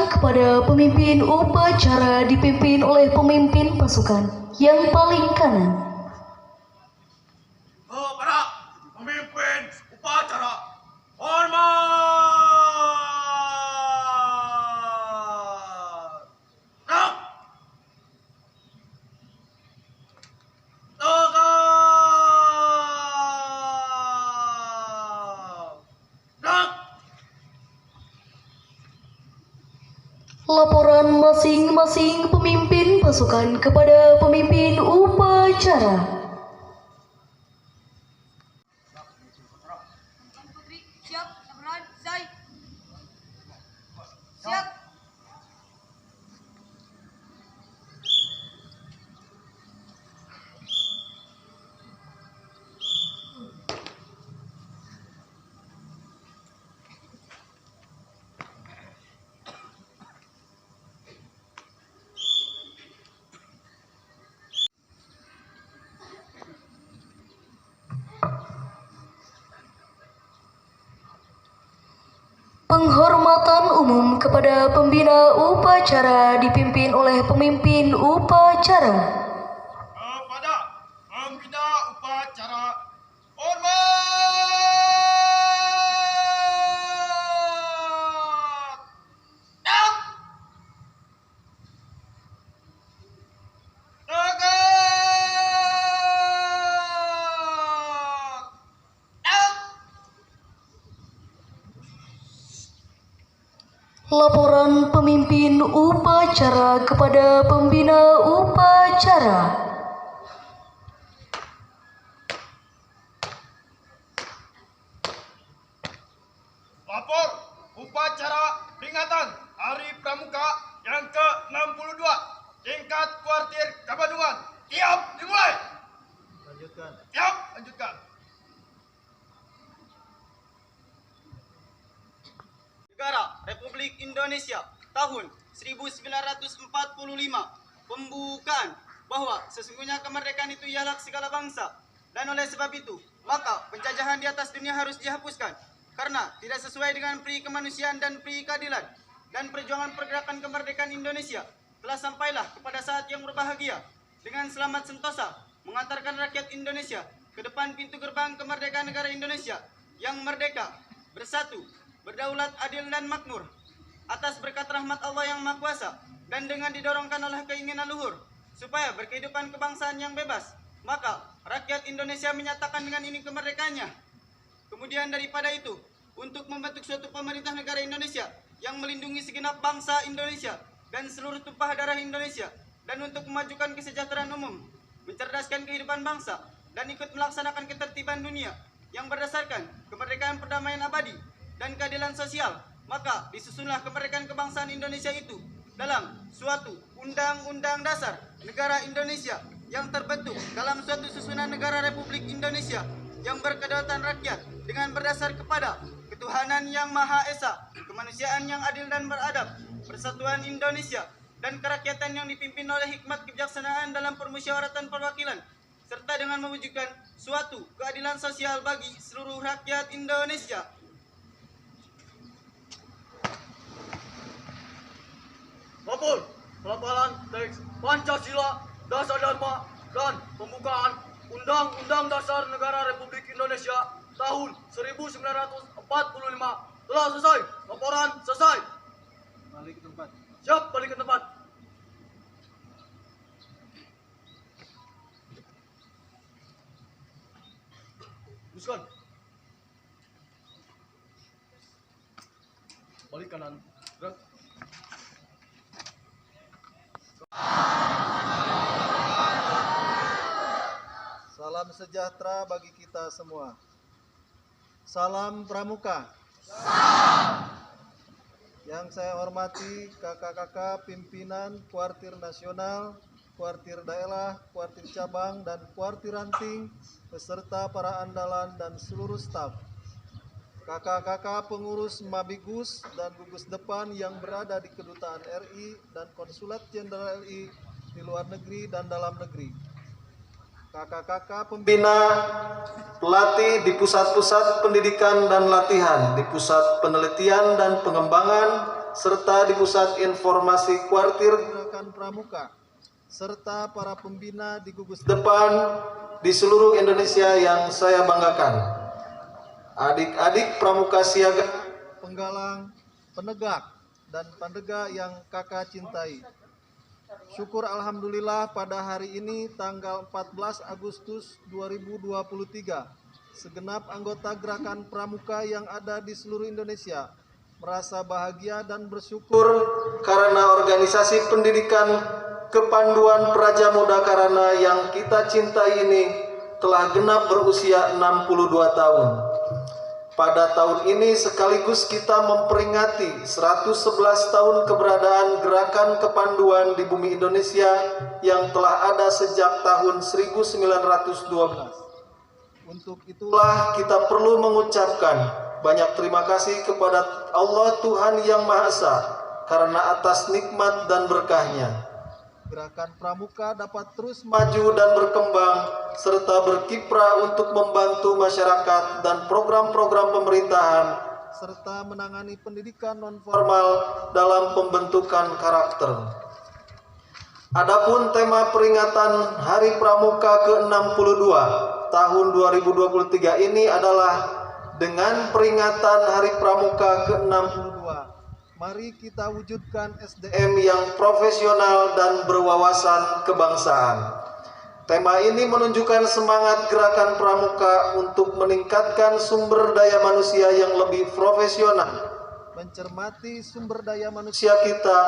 kepada pemimpin upacara dipimpin oleh pemimpin pasukan yang paling kanan. Kepada pemimpin upacara, hormat. Nak. Nak. Laporan masing-masing pemimpin pasukan kepada pemimpin upacara. Putri, siap. Laporan, Zai. Siap. Penghormatan umum kepada pembina upacara dipimpin oleh pemimpin upacara. Kepada pembina upacara, hormat. Nak. Laporan pemimpin upacara kepada pembina upacara. Lapor upacara peringatan Hari Pramuka yang ke-62 tingkat kuartir Kabandungan. Siap, dimulai. Lanjutkan. Siap, lanjutkan. Negara Republik Indonesia tahun 1945. Pembukaan bahwa sesungguhnya kemerdekaan itu ialah segala bangsa, dan oleh sebab itu maka penjajahan di atas dunia harus dihapuskan karena tidak sesuai dengan pri kemanusiaan dan pri keadilan, dan perjuangan pergerakan kemerdekaan Indonesia telah sampailah kepada saat yang berbahagia dengan selamat sentosa mengantarkan rakyat Indonesia ke depan pintu gerbang kemerdekaan negara Indonesia yang merdeka, bersatu, berdaulat, adil dan makmur atas berkat rahmat Allah yang Maha Kuasa, dan dengan didorongkan oleh keinginan luhur supaya berkehidupan kebangsaan yang bebas, maka rakyat Indonesia menyatakan dengan ini kemerdekaannya. Kemudian daripada itu, untuk membentuk suatu pemerintah negara Indonesia yang melindungi segenap bangsa Indonesia dan seluruh tumpah darah Indonesia, dan untuk memajukan kesejahteraan umum, mencerdaskan kehidupan bangsa, dan ikut melaksanakan ketertiban dunia yang berdasarkan kemerdekaan, perdamaian abadi, dan keadilan sosial, maka disusunlah kemerdekaan kebangsaan Indonesia itu dalam suatu Undang-Undang Dasar Negara Indonesia yang terbentuk dalam suatu susunan negara Republik Indonesia yang berkedaulatan rakyat dengan berdasar kepada ketuhanan yang Maha Esa, kemanusiaan yang adil dan beradab, persatuan Indonesia, dan kerakyatan yang dipimpin oleh hikmat kebijaksanaan dalam permusyawaratan perwakilan, serta dengan mewujudkan suatu keadilan sosial bagi seluruh rakyat Indonesia. Lapor pelafalan teks Pancasila, Dasar Dharma, dan pembukaan Undang-Undang Dasar Negara Republik Indonesia tahun 1945 telah selesai. Laporan selesai. Balik ke tempat. Siap, balik ke tempat. Teruskan. Balik kanan. Gerak. Salam sejahtera bagi kita semua. Salam Pramuka. Yang saya hormati kakak-kakak pimpinan Kuartir Nasional, Kuartir Daerah, Kuartir Cabang, dan Kuartir Ranting, beserta para andalan dan seluruh staf. Kakak-kakak pengurus Mabigus dan gugus depan yang berada di Kedutaan RI dan Konsulat Jenderal RI di luar negeri dan dalam negeri. Kakak-kakak pembina pelatih di pusat-pusat pendidikan dan latihan, di pusat penelitian dan pengembangan, serta di Pusat Informasi Kuartir Gerakan Pramuka, serta para pembina di gugus depan di seluruh Indonesia yang saya banggakan. Adik-adik pramuka siaga, penggalang, penegak, dan pandega yang kakak cintai. Syukur alhamdulillah pada hari ini tanggal 14 Agustus 2023, segenap anggota Gerakan Pramuka yang ada di seluruh Indonesia merasa bahagia dan bersyukur karena organisasi pendidikan Kepanduan Praja Muda Karana yang kita cintai ini telah genap berusia 62 tahun. Pada tahun ini sekaligus kita memperingati 111 tahun keberadaan Gerakan Kepanduan di bumi Indonesia yang telah ada sejak tahun 1912. Untuk itulah kita perlu mengucapkan banyak terima kasih kepada Allah Tuhan Yang Maha Esa karena atas nikmat dan berkahnya. Gerakan Pramuka dapat terus maju dan berkembang serta berkiprah untuk membantu masyarakat dan program-program pemerintahan serta menangani pendidikan non-formal dalam pembentukan karakter. Adapun tema peringatan Hari Pramuka ke-62 tahun 2023 ini adalah dengan peringatan Hari Pramuka ke-62, mari kita wujudkan SDM yang profesional dan berwawasan kebangsaan. Tema ini menunjukkan semangat Gerakan Pramuka untuk meningkatkan sumber daya manusia yang lebih profesional, mencermati sumber daya manusia kita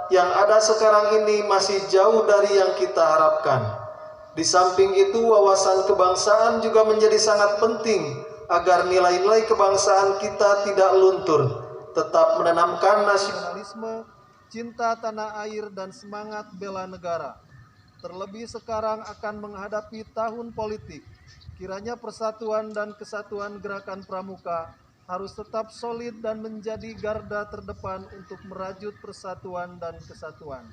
yang ada sekarang ini masih jauh dari yang kita harapkan. Di samping itu, wawasan kebangsaan juga menjadi sangat penting agar nilai-nilai kebangsaan kita tidak luntur, tetap menanamkan nasionalisme, cinta tanah air, dan semangat bela negara. Terlebih sekarang akan menghadapi tahun politik, kiranya persatuan dan kesatuan Gerakan Pramuka harus tetap solid dan menjadi garda terdepan untuk merajut persatuan dan kesatuan.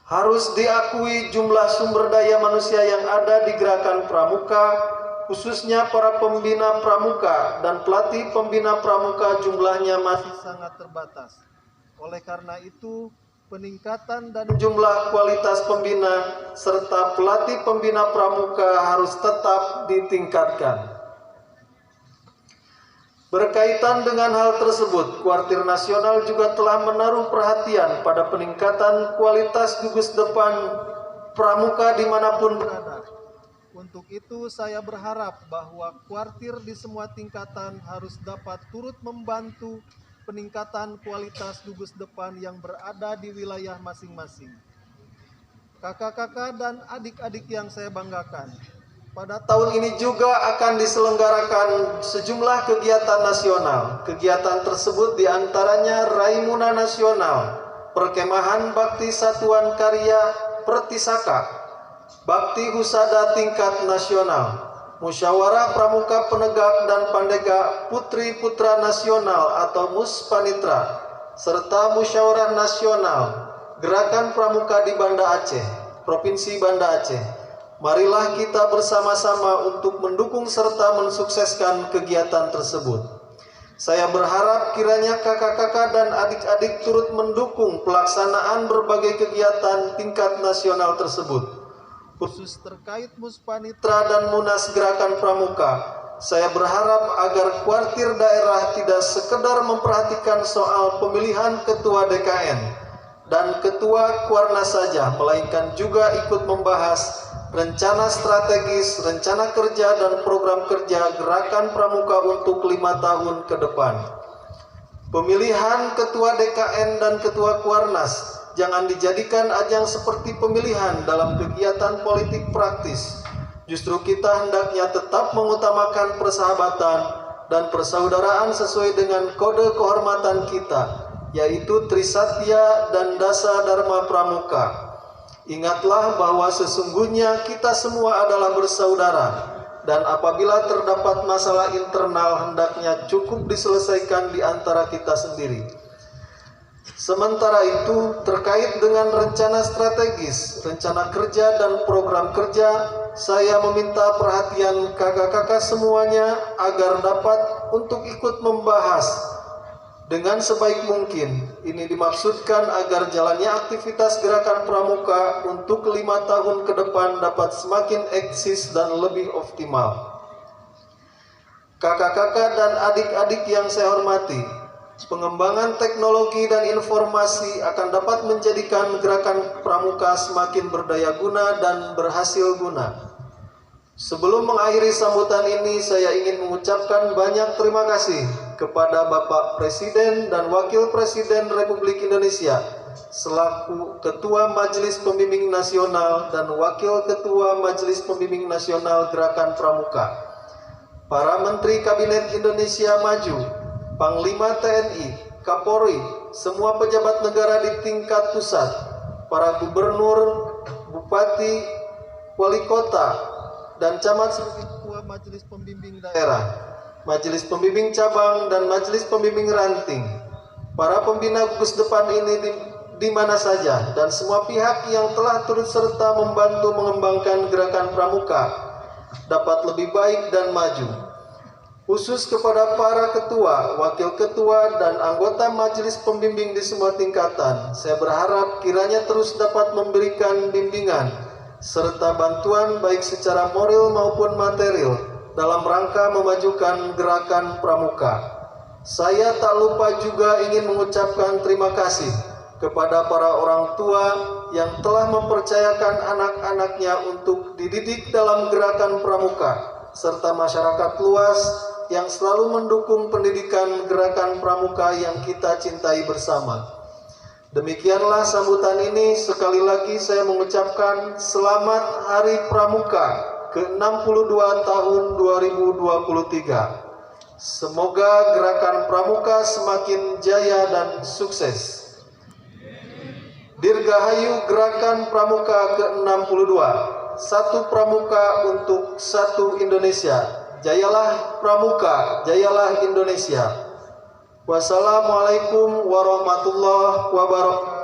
Harus diakui jumlah sumber daya manusia yang ada di Gerakan Pramuka, khususnya para pembina pramuka dan pelatih pembina pramuka jumlahnya masih sangat terbatas. Oleh karena itu, peningkatan dan jumlah kualitas pembina serta pelatih pembina pramuka harus tetap ditingkatkan. Berkaitan dengan hal tersebut, Kuartir Nasional juga telah menaruh perhatian pada peningkatan kualitas gugus depan pramuka dimanapun berada. Untuk itu saya berharap bahwa kuartir di semua tingkatan harus dapat turut membantu peningkatan kualitas gugus depan yang berada di wilayah masing-masing. Kakak-kakak dan adik-adik yang saya banggakan, pada tahun ini juga akan diselenggarakan sejumlah kegiatan nasional. Kegiatan tersebut diantaranya Raimuna Nasional, Perkemahan Bakti Satuan Karya Pertisaka, Bakti Husada tingkat nasional, Musyawarah Pramuka Penegak dan Pandega Putri Putra Nasional atau Muspanitra, serta Musyawarah Nasional Gerakan Pramuka di Banda Aceh, Provinsi Banda Aceh. Marilah kita bersama-sama untuk mendukung serta mensukseskan kegiatan tersebut. Saya berharap kiranya kakak-kakak dan adik-adik turut mendukung pelaksanaan berbagai kegiatan tingkat nasional tersebut. Khusus terkait Muspanitra dan Munas Gerakan Pramuka, saya berharap agar kuartir daerah tidak sekedar memperhatikan soal pemilihan ketua DKN dan ketua Kuarnas saja, melainkan juga ikut membahas rencana strategis, rencana kerja, dan program kerja Gerakan Pramuka untuk 5 tahun ke depan. Pemilihan ketua DKN dan ketua Kuarnas jangan dijadikan ajang seperti pemilihan dalam kegiatan politik praktis. Justru kita hendaknya tetap mengutamakan persahabatan dan persaudaraan sesuai dengan kode kehormatan kita, yaitu Trisatya dan Dasa Dharma Pramuka. Ingatlah bahwa sesungguhnya kita semua adalah bersaudara, dan apabila terdapat masalah internal hendaknya cukup diselesaikan di antara kita sendiri. Sementara itu, terkait dengan rencana strategis, rencana kerja, dan program kerja, saya meminta perhatian kakak-kakak semuanya agar dapat untuk ikut membahas Dengan sebaik mungkin, ini dimaksudkan agar jalannya aktivitas gerakan pramuka untuk 5 tahun ke depan dapat semakin eksis dan lebih optimal. Kakak-kakak dan adik-adik yang saya hormati, pengembangan teknologi dan informasi akan dapat menjadikan gerakan pramuka semakin berdaya guna dan berhasil guna. Sebelum mengakhiri sambutan ini, saya ingin mengucapkan banyak terima kasih kepada Bapak Presiden dan Wakil Presiden Republik Indonesia selaku Ketua Majelis Pembimbing Nasional dan Wakil Ketua Majelis Pembimbing Nasional Gerakan Pramuka, para Menteri Kabinet Indonesia Maju, Panglima TNI, Kapolri, semua pejabat negara di tingkat pusat, para gubernur, bupati, wali kota, dan camat sebagai ketua majelis pembimbing daerah, majelis pembimbing cabang, dan majelis pembimbing ranting, para pembina gugus depan ini di mana saja, dan semua pihak yang telah turut serta membantu mengembangkan gerakan pramuka dapat lebih baik dan maju. Khusus kepada para ketua, wakil ketua, dan anggota majelis pembimbing di semua tingkatan, saya berharap kiranya terus dapat memberikan bimbingan serta bantuan baik secara moral maupun material dalam rangka memajukan gerakan pramuka. Saya tak lupa juga ingin mengucapkan terima kasih kepada para orang tua yang telah mempercayakan anak-anaknya untuk dididik dalam gerakan pramuka, serta masyarakat luas yang selalu mendukung pendidikan gerakan pramuka yang kita cintai bersama. Demikianlah sambutan ini. Sekali lagi saya mengucapkan selamat Hari Pramuka ke-62 tahun 2023. Semoga gerakan pramuka semakin jaya dan sukses. Dirgahayu Gerakan Pramuka ke-62. Satu pramuka untuk satu Indonesia. Jayalah pramuka, jayalah Indonesia. Wassalamualaikum warahmatullahi wabarakatuh.